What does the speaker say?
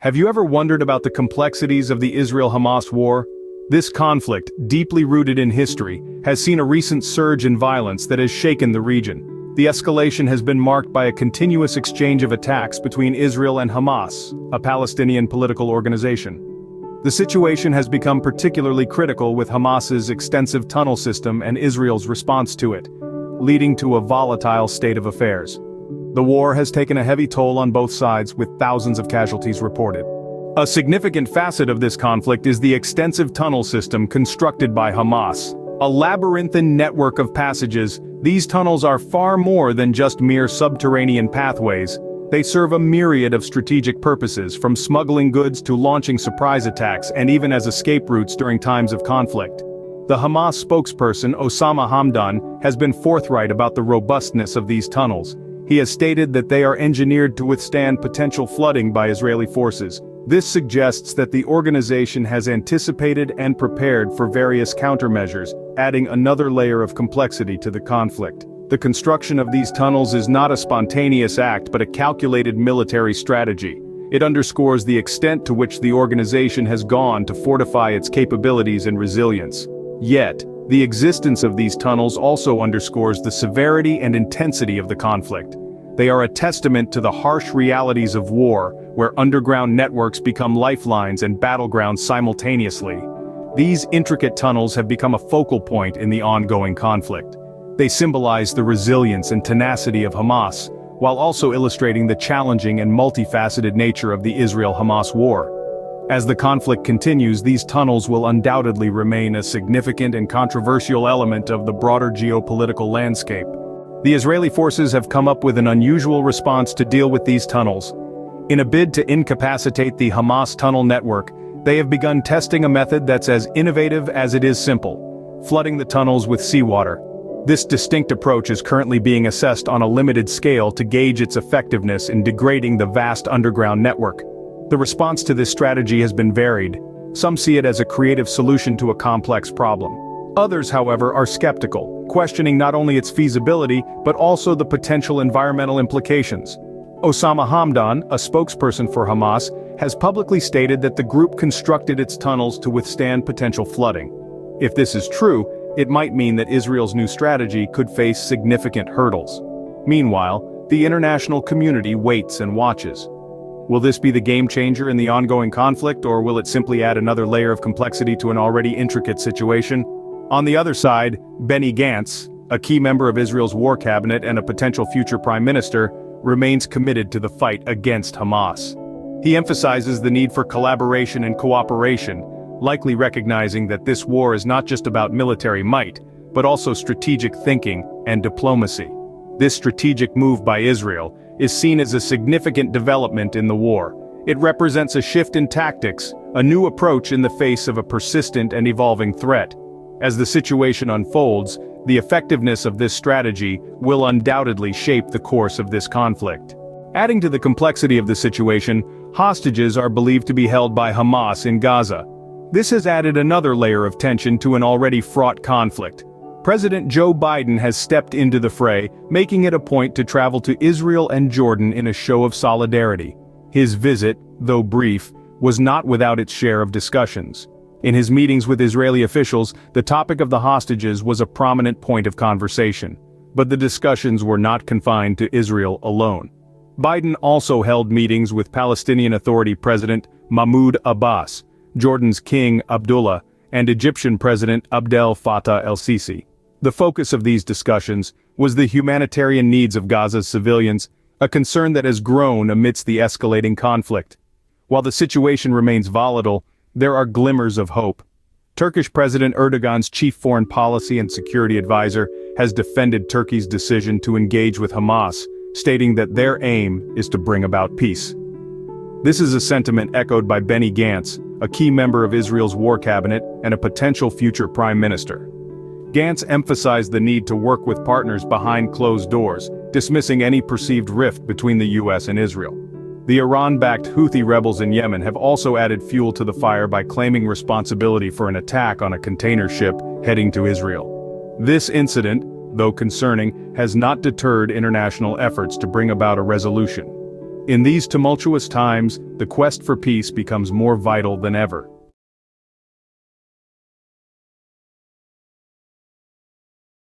Have you ever wondered about the complexities of the Israel-Hamas war? This conflict, deeply rooted in history, has seen a recent surge in violence that has shaken the region. The escalation has been marked by a continuous exchange of attacks between Israel and Hamas, a Palestinian political organization. The situation has become particularly critical with Hamas's extensive tunnel system and Israel's response to it, leading to a volatile state of affairs. The war has taken a heavy toll on both sides, with thousands of casualties reported. A significant facet of this conflict is the extensive tunnel system constructed by Hamas. A labyrinthine network of passages, these tunnels are far more than just mere subterranean pathways. They serve a myriad of strategic purposes, from smuggling goods to launching surprise attacks and even as escape routes during times of conflict. The Hamas spokesperson Osama Hamdan has been forthright about the robustness of these tunnels. He has stated that they are engineered to withstand potential flooding by Israeli forces. This suggests that the organization has anticipated and prepared for various countermeasures, adding another layer of complexity to the conflict. The construction of these tunnels is not a spontaneous act but a calculated military strategy. It underscores the extent to which the organization has gone to fortify its capabilities and resilience. Yet, the existence of these tunnels also underscores the severity and intensity of the conflict. They are a testament to the harsh realities of war, where underground networks become lifelines and battlegrounds simultaneously. These intricate tunnels have become a focal point in the ongoing conflict. They symbolize the resilience and tenacity of Hamas, while also illustrating the challenging and multifaceted nature of the Israel-Hamas war. As the conflict continues, these tunnels will undoubtedly remain a significant and controversial element of the broader geopolitical landscape. The Israeli forces have come up with an unusual response to deal with these tunnels. In a bid to incapacitate the Hamas tunnel network, they have begun testing a method that's as innovative as it is simple: flooding the tunnels with seawater. This distinct approach is currently being assessed on a limited scale to gauge its effectiveness in degrading the vast underground network. The response to this strategy has been varied. Some see it as a creative solution to a complex problem. Others, however, are skeptical, questioning not only its feasibility but also the potential environmental implications. Osama Hamdan, a spokesperson for Hamas, has publicly stated that the group constructed its tunnels to withstand potential flooding. If this is true, it might mean that Israel's new strategy could face significant hurdles. Meanwhile, the international community waits and watches. Will this be the game changer in the ongoing conflict, or will it simply add another layer of complexity to an already intricate situation? On the other side, Benny Gantz, a key member of Israel's war cabinet and a potential future prime minister, remains committed to the fight against Hamas. He emphasizes the need for collaboration and cooperation, likely recognizing that this war is not just about military might, but also strategic thinking and diplomacy. This strategic move by Israel is seen as a significant development in the war. It represents a shift in tactics, a new approach in the face of a persistent and evolving threat. As the situation unfolds, the effectiveness of this strategy will undoubtedly shape the course of this conflict. Adding to the complexity of the situation, hostages are believed to be held by Hamas in Gaza. This has added another layer of tension to an already fraught conflict. President Joe Biden has stepped into the fray, making it a point to travel to Israel and Jordan in a show of solidarity. His visit, though brief, was not without its share of discussions. In his meetings with Israeli officials, the topic of the hostages was a prominent point of conversation. But the discussions were not confined to Israel alone. Biden also held meetings with Palestinian Authority President Mahmoud Abbas, Jordan's King Abdullah, and Egyptian President Abdel Fattah el-Sisi. The focus of these discussions was the humanitarian needs of Gaza's civilians, a concern that has grown amidst the escalating conflict. While the situation remains volatile, there are glimmers of hope. Turkish President Erdogan's chief foreign policy and security advisor has defended Turkey's decision to engage with Hamas, stating that their aim is to bring about peace. This is a sentiment echoed by Benny Gantz, a key member of Israel's war cabinet and a potential future prime minister. Gantz emphasized the need to work with partners behind closed doors, dismissing any perceived rift between the US and Israel. The Iran-backed Houthi rebels in Yemen have also added fuel to the fire by claiming responsibility for an attack on a container ship heading to Israel. This incident, though concerning, has not deterred international efforts to bring about a resolution. In these tumultuous times, the quest for peace becomes more vital than ever.